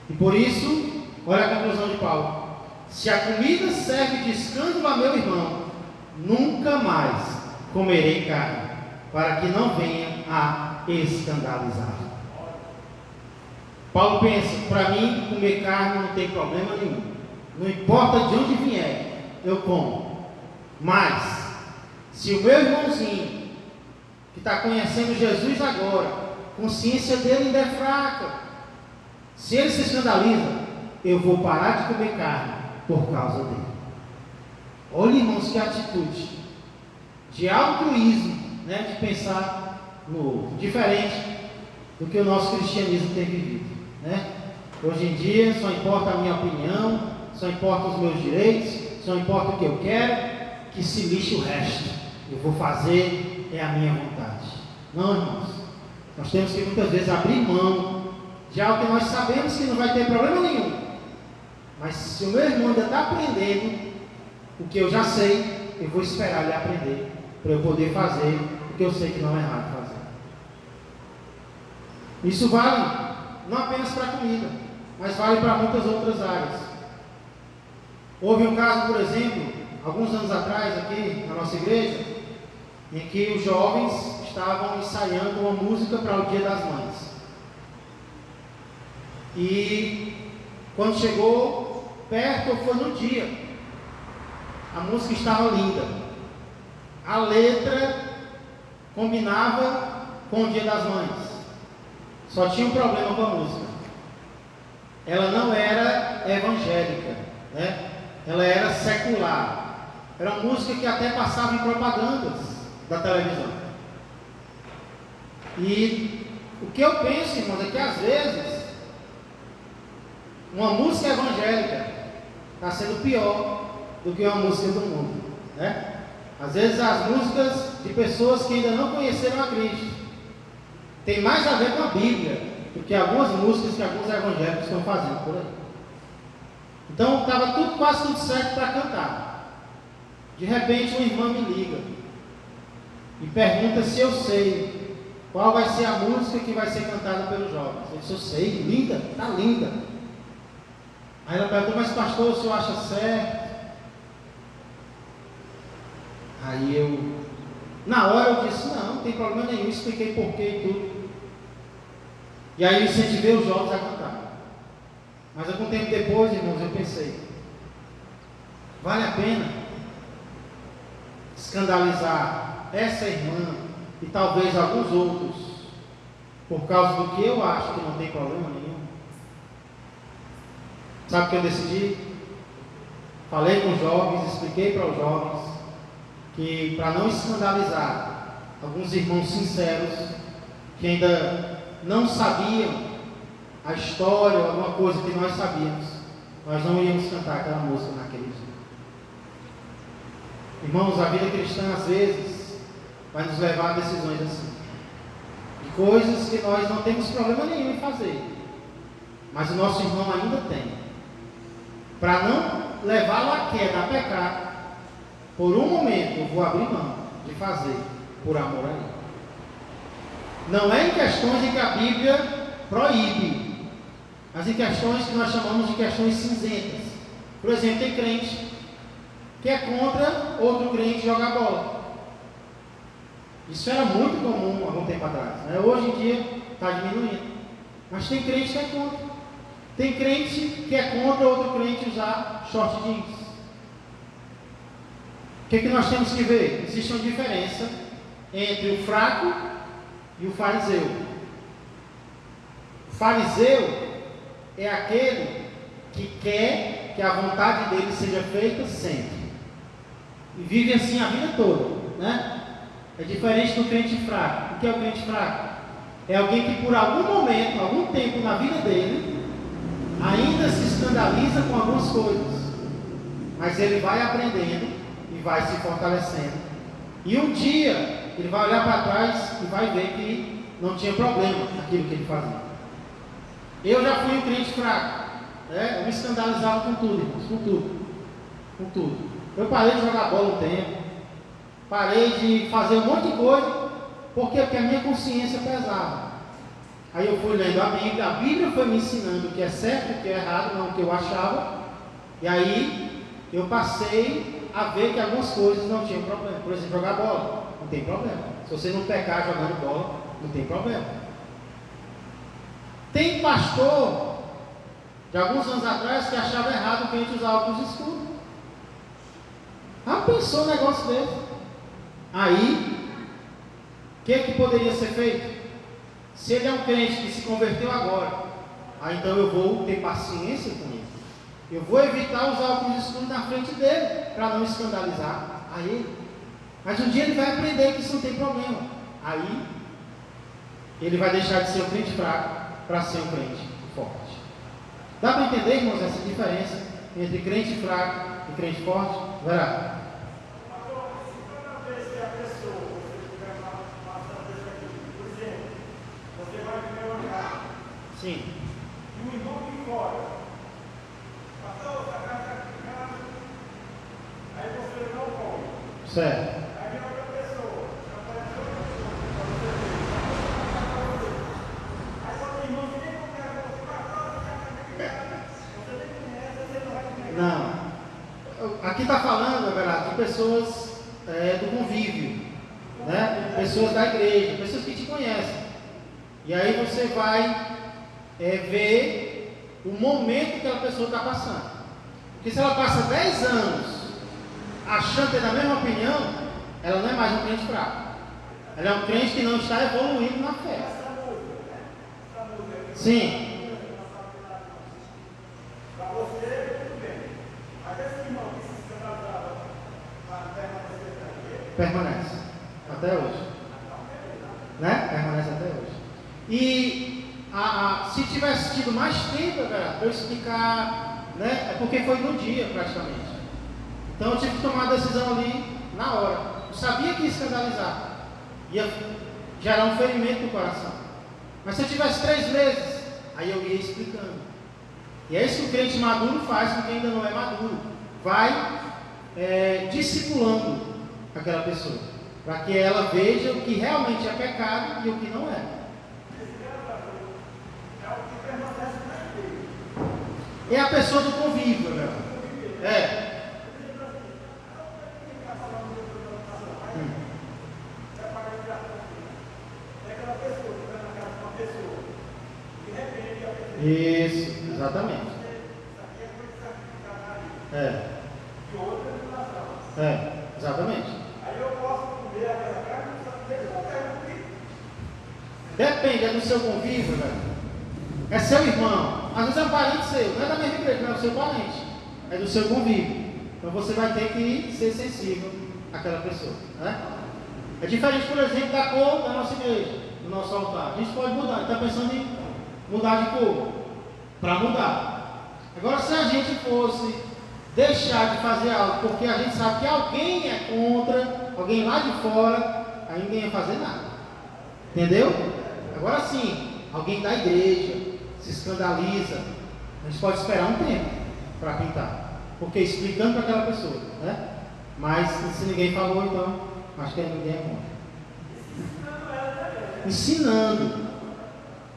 E por isso, olha a conclusão de Paulo: se a comida serve de escândalo a meu irmão, nunca mais comerei carne, para que não venha a escandalizar. Paulo pensa: para mim, comer carne não tem problema nenhum, não importa de onde vier, eu como. Mas, se o meu irmãozinho, que está conhecendo Jesus agora, a consciência dele ainda é fraca, se ele se escandaliza, eu vou parar de comer carne por causa dele. Olha, irmãos, que atitude de altruísmo, né, de pensar no outro, diferente do que o nosso cristianismo tem vivido, né? Hoje em dia só importa a minha opinião, só importa os meus direitos, só importa o que eu quero, que se lixe o resto, eu vou fazer é a minha vontade. Não, irmãos, nós temos que muitas vezes abrir mão de algo que nós sabemos que não vai ter problema nenhum, mas se o meu irmão ainda está aprendendo o que eu já sei, eu vou esperar ele aprender, para eu poder fazer o que eu sei que não é errado fazer. Isso vale não apenas para a comida, mas vale para muitas outras áreas. Houve um caso, por exemplo, alguns anos atrás aqui na nossa igreja, em que os jovens estavam ensaiando uma música para o Dia das Mães. E quando chegou perto, ou foi no dia, a música estava linda, a letra combinava com o Dia das Mães, só tinha um problema com a música: ela não era evangélica, né? Ela era secular, era uma música que até passava em propagandas da televisão. E o que eu penso, irmãos, é que às vezes uma música evangélica está sendo pior do que uma música do mundo, né? Às vezes as músicas de pessoas que ainda não conheceram a Cristo tem mais a ver com a Bíblia do que algumas músicas que alguns evangélicos estão fazendo por aí. Então estava quase tudo certo para cantar. De repente uma irmã me liga e pergunta se eu sei qual vai ser a música que vai ser cantada pelos jovens. Eu disse: eu sei, linda, está linda. Aí ela perguntou: mas pastor, o senhor acha certo? Aí eu, na hora eu disse: não tem problema nenhum, expliquei porquê e tudo. E aí eu incentivei os jovens a cantar. Mas algum tempo depois, irmãos, eu pensei: vale a pena escandalizar essa irmã e talvez alguns outros por causa do que eu acho que não tem problema nenhum? Sabe o que eu decidi? Falei com os jovens, expliquei para os jovens que, para não escandalizar alguns irmãos sinceros que ainda não sabiam a história ou alguma coisa que nós sabíamos, nós não íamos cantar aquela música naquele dia. Irmãos, a vida cristã às vezes vai nos levar a decisões assim, de coisas que nós não temos problema nenhum em fazer, mas o nosso irmão ainda tem. Para não levá-lo a queda, a pecar, por um momento eu vou abrir mão de fazer por amor a ele. Não é em questões em que a Bíblia proíbe, mas em questões que nós chamamos de questões cinzentas. Por exemplo, tem crente que é contra outro crente jogar bola. Isso era muito comum há algum tempo atrás, né? Hoje em dia está diminuindo, mas tem crente que é contra. Tem crente que é contra outro crente usar short jeans. O que nós temos que ver? Existe uma diferença entre o fraco e o fariseu. O fariseu é aquele que quer que a vontade dele seja feita sempre, e vive assim a vida toda, né? É diferente do crente fraco. O que é o crente fraco? É alguém que por algum momento, algum tempo na vida dele, ainda se escandaliza com algumas coisas, mas ele vai aprendendo e vai se fortalecendo, e um dia ele vai olhar para trás e vai ver que não tinha problema naquilo que ele fazia. Eu já fui um crente fraco, né? Eu me escandalizava com tudo, irmãos, com tudo. Eu parei de jogar bola um tempo, parei de fazer um monte de coisa. Por quê? Porque a minha consciência pesava. Aí eu fui lendo a Bíblia foi me ensinando o que é certo e o que é errado, não o que eu achava, e aí eu passei a ver que algumas coisas não tinham problema. Por exemplo, jogar bola, não tem problema. Se você não pecar jogando bola, não tem problema. Tem pastor de alguns anos atrás que achava errado que a gente usar óculos escuros. Ah, pensou um negócio desse? Aí, o que poderia ser feito? Se ele é um crente que se converteu agora, aí então eu vou ter paciência com ele. Eu vou evitar usar óculos escuros na frente dele, para não escandalizar a ele. Mas um dia ele vai aprender que isso não tem problema. Aí, ele vai deixar de ser um crente fraco para ser um crente forte. Dá para entender, irmãos, essa diferença entre crente fraco e crente forte? Vai lá. Sim. E o irmão de fora, passou a casa de casa, aí você não come. Certo. Aí vem outra pessoa, apareceu outra pessoa, aí quando o irmão vem com você passou a casa de casa, você nem conhece, você não vai comer. Não. Aqui está falando, galera, de pessoas do convívio, né? Pessoas da igreja, pessoas que te conhecem. E aí você vai ver o momento que aquela pessoa está passando. Porque se ela passa 10 anos achando ter a mesma opinião, ela não é mais um crente fraco. Ela é um crente que não está evoluindo na fé. Sim. Para você, tudo bem. Mas esse irmão que se escandalizava permanece até hoje. Né? Permanece até hoje. E se tivesse tido mais tempo, para eu explicar, né? É porque foi no dia praticamente. Então eu tive que tomar a decisão ali na hora. Eu sabia que ia escandalizar, ia gerar um ferimento no coração. Mas se eu tivesse 3 meses, aí eu ia explicando. E é isso que o crente maduro faz com quem ainda não é maduro. Vai discipulando aquela pessoa, para que ela veja o que realmente é pecado e o que não é. É a pessoa do convívio, né? Isso, exatamente. Exatamente. Aí eu posso comer aquela carne e não saber qual é. Depende, é do seu convívio, velho. É seu irmão, às vezes é um parente seu, não é da mesma igreja, não é do seu parente, é do seu convívio. Então você vai ter que ser sensível àquela pessoa, né? É diferente, por exemplo, da cor da nossa igreja, do nosso altar. A gente pode mudar, está pensando em mudar de cor, para mudar. Agora, se a gente fosse deixar de fazer algo porque a gente sabe que alguém é contra, alguém lá de fora, aí ninguém ia fazer nada. Entendeu? Agora sim, alguém da igreja se escandaliza, a gente pode esperar um tempo para pintar, porque explicando para aquela pessoa, né? Mas se ninguém falou, então acho que ninguém é contra. Ensinando,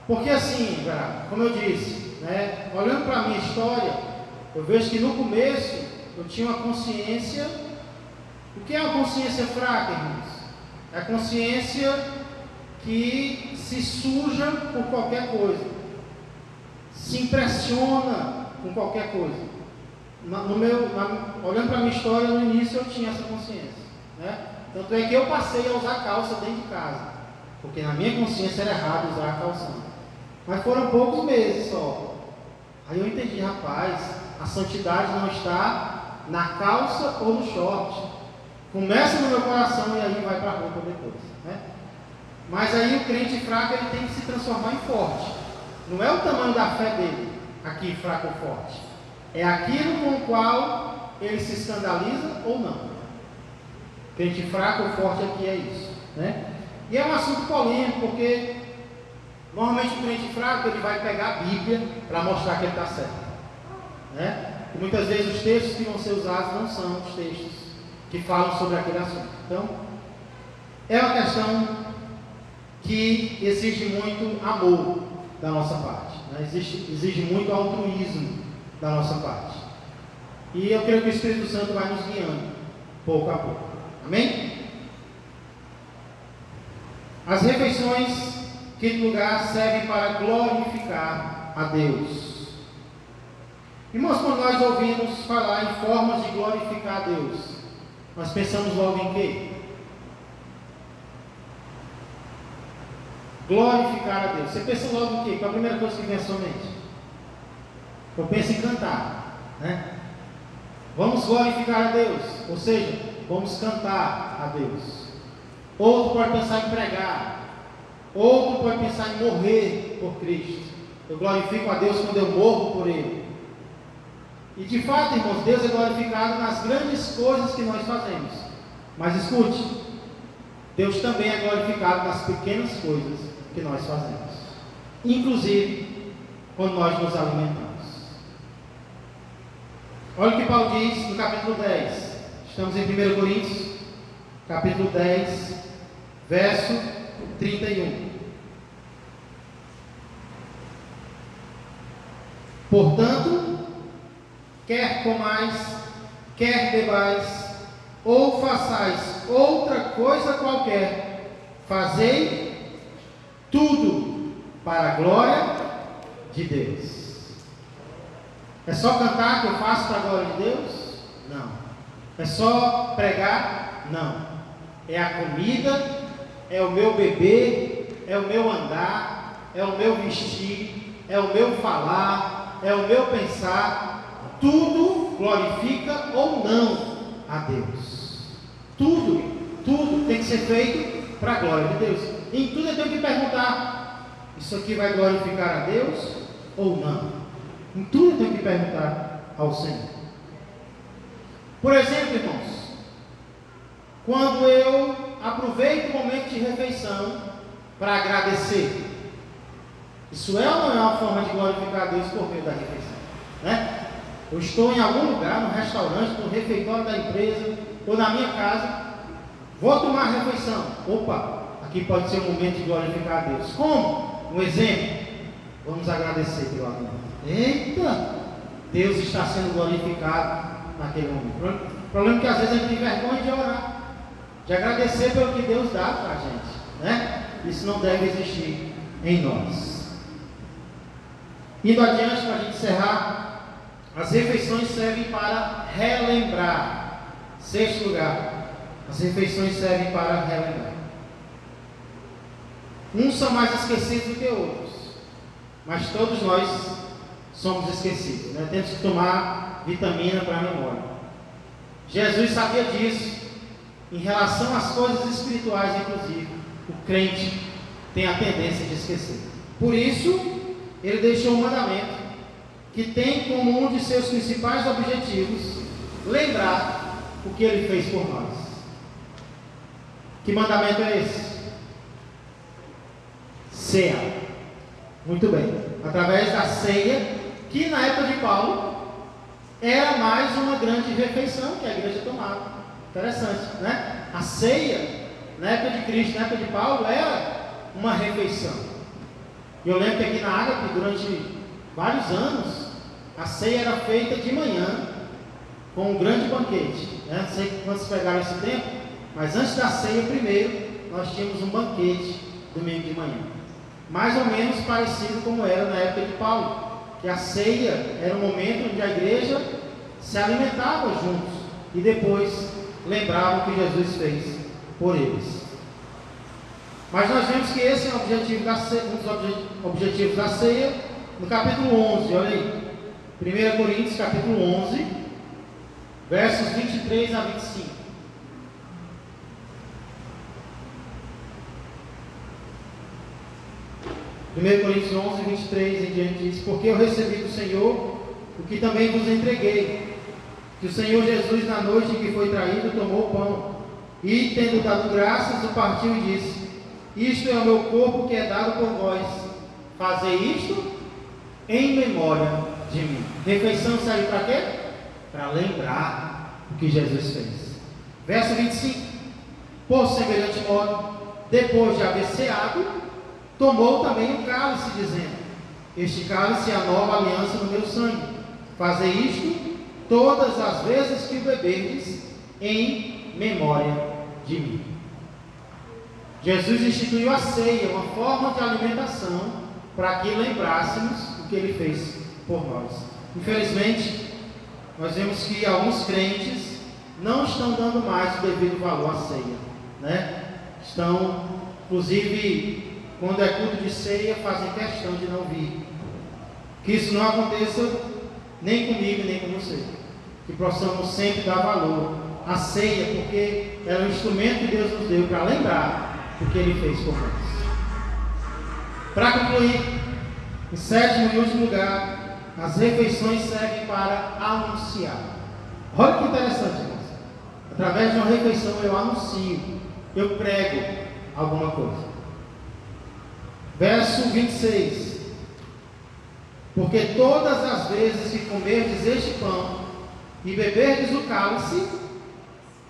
porque assim, como eu disse, né? Olhando para a minha história, eu vejo que no começo eu tinha uma consciência. O que é uma consciência fraca, irmãos? É a consciência que se suja por qualquer coisa, se impressiona com qualquer coisa. Olhando para a minha história, no início eu tinha essa consciência, né? Tanto é que eu passei a usar calça dentro de casa, porque na minha consciência era errado usar a calção. Mas foram poucos meses só. Aí eu entendi, rapaz, a santidade não está na calça ou no short. Começa no meu coração e aí vai para a roupa depois, né? Mas aí o crente fraco ele tem que se transformar em forte. Não é o tamanho da fé dele, aqui fraco ou forte. É aquilo com o qual ele se escandaliza ou não. Crente fraco ou forte aqui é isso, né? E é um assunto polêmico, porque normalmente o crente fraco ele vai pegar a Bíblia para mostrar que ele está certo, né? E muitas vezes os textos que vão ser usados não são os textos que falam sobre aquele assunto. Então, é uma questão que exige muito amor. da nossa parte, né? Exige muito altruísmo da nossa parte. E eu creio que o Espírito Santo vai nos guiando, pouco a pouco. Amém? As refeições, quinto lugar, servem para glorificar a Deus. Irmãos, quando nós ouvimos falar em formas de glorificar a Deus, nós pensamos logo em quê? Glorificar a Deus. Você pensa logo em quê? Qual a primeira coisa que vem à sua mente? Eu penso em cantar, né? Vamos glorificar a Deus, ou seja, vamos cantar a Deus. Outro pode pensar em pregar, outro pode pensar em morrer por Cristo. Eu glorifico a Deus quando eu morro por Ele. E de fato, irmãos, Deus é glorificado nas grandes coisas que nós fazemos. Mas escute, Deus também é glorificado nas pequenas coisas que nós fazemos, inclusive quando nós nos alimentamos. Olha o que Paulo diz no capítulo 10. Estamos em 1 Coríntios, capítulo 10, verso 31. Portanto, quer comais, quer bebais, ou façais outra coisa qualquer, fazei tudo para a glória de Deus. É só cantar que eu faço para a glória de Deus? Não. É só pregar? Não. É a comida, é o meu beber, é o meu andar, é o meu vestir, é o meu falar, é o meu pensar. Tudo glorifica ou não a Deus. Tudo tem que ser feito para a glória de Deus. Em tudo eu tenho que perguntar: isso aqui vai glorificar a Deus ou não? Em tudo eu tenho que perguntar ao Senhor. Por exemplo, irmãos, quando eu aproveito o momento de refeição para agradecer, isso é ou não é uma forma de glorificar a Deus por meio da refeição, né? Eu estou em algum lugar, no restaurante, no refeitório da empresa, ou na minha casa, vou tomar a refeição. Opa, aqui pode ser um momento de glorificar a Deus. Como? Um exemplo. Vamos agradecer pelo alimento. Eita, Deus está sendo glorificado naquele momento. O problema é que às vezes a gente tem vergonha de orar, de agradecer pelo que Deus dá para a gente, né? Isso não deve existir em nós. Indo adiante, para a gente encerrar, as refeições servem para relembrar. Sexto lugar, as refeições servem para relembrar. Uns são mais esquecidos do que outros, mas todos nós somos esquecidos, né? Temos que tomar vitamina para a memória. Jesus sabia disso. Em relação às coisas espirituais, inclusive, o crente tem a tendência de esquecer. Por isso, ele deixou um mandamento que tem como um de seus principais objetivos lembrar o que ele fez por nós. Que mandamento é esse? Ceia. Muito bem. Através da ceia, que na época de Paulo era mais uma grande refeição que a igreja tomava. Interessante, né? A ceia, na época de Cristo, na época de Paulo, era uma refeição. E eu lembro que aqui na Ágape, durante vários anos, a ceia era feita de manhã, com um grande banquete, né? Não sei quantos pegaram esse tempo, mas antes da ceia, primeiro, nós tínhamos um banquete domingo de manhã. Mais ou menos parecido como era na época de Paulo, que a ceia era um momento onde a igreja se alimentava juntos e depois lembrava o que Jesus fez por eles. Mas nós vemos que esse é o objetivo da ceia, um dos objetivos da ceia, no capítulo 11, olha aí, 1 Coríntios capítulo 11, versos 23 a 25. 1 Coríntios 11, 23 em diante diz: porque eu recebi do Senhor o que também vos entreguei, que o Senhor Jesus, na noite em que foi traído, tomou o pão, e tendo dado graças, o partiu e disse: isto é o meu corpo que é dado por vós, fazei isto em memória de mim. Refeição serve para quê? Para lembrar o que Jesus fez. Verso 25: por semelhante modo, depois de haver ceado, tomou também o cálice, dizendo: Este cálice é a nova aliança no meu sangue. Fazei isto todas as vezes que o beberdes, em memória de mim. Jesus instituiu a ceia, uma forma de alimentação, para que lembrássemos o que Ele fez por nós. Infelizmente, nós vemos que alguns crentes não estão dando mais o devido valor à ceia, né? Estão, inclusive, quando é culto de ceia, fazem questão de não vir. Que isso não aconteça nem comigo, nem com você. Que possamos sempre dar valor à ceia, porque é um instrumento que Deus nos deu para lembrar o que Ele fez por nós. Para concluir, em sétimo e último lugar, as refeições servem para anunciar. Olha que interessante, irmãos. Através de uma refeição eu anuncio, eu prego alguma coisa. Verso 26. Porque todas as vezes que comerdes este pão e beberdes o cálice,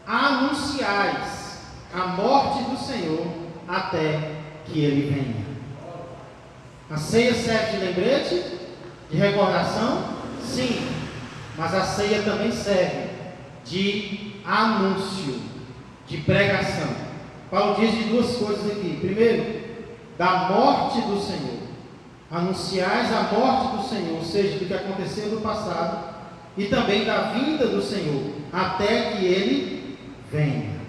anunciais a morte do Senhor até que Ele venha. A ceia serve de lembrete, de recordação? Sim, mas a ceia também serve de anúncio, de pregação. Paulo diz de duas coisas aqui. Primeiro, da morte do Senhor. Anunciais a morte do Senhor, ou seja, do que aconteceu no passado, e também da vinda do Senhor, até que Ele venha.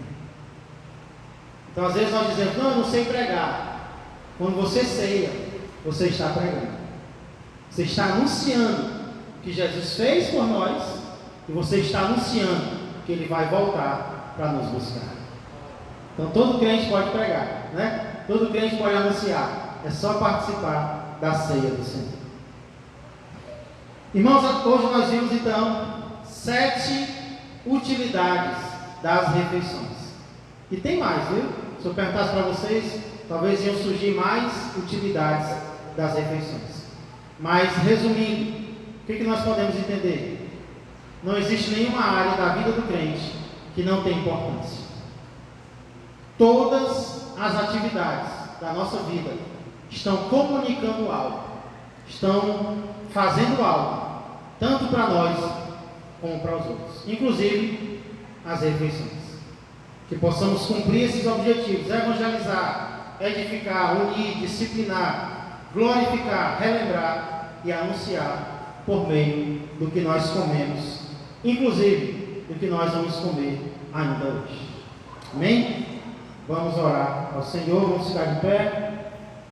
Então, às vezes nós dizemos, não, eu não sei pregar. Quando você ceia, você está pregando. Você está anunciando o que Jesus fez por nós, e você está anunciando que Ele vai voltar para nos buscar. Então, todo crente pode pregar, né? Todo crente pode anunciar. É só participar da ceia do Senhor. Irmãos, hoje nós vimos então 7 utilidades das refeições. E tem mais, viu? Se eu perguntasse para vocês, talvez iam surgir mais utilidades das refeições. Mas, resumindo, o que nós podemos entender? Não existe nenhuma área da vida do crente que não tem importância. Todas as atividades da nossa vida estão comunicando algo, estão fazendo algo, tanto para nós como para os outros, inclusive as refeições. Que possamos cumprir esses objetivos: evangelizar, edificar, unir, disciplinar, glorificar, relembrar e anunciar por meio do que nós comemos, inclusive do que nós vamos comer ainda hoje. Amém? Vamos orar ao Senhor, vamos ficar de pé.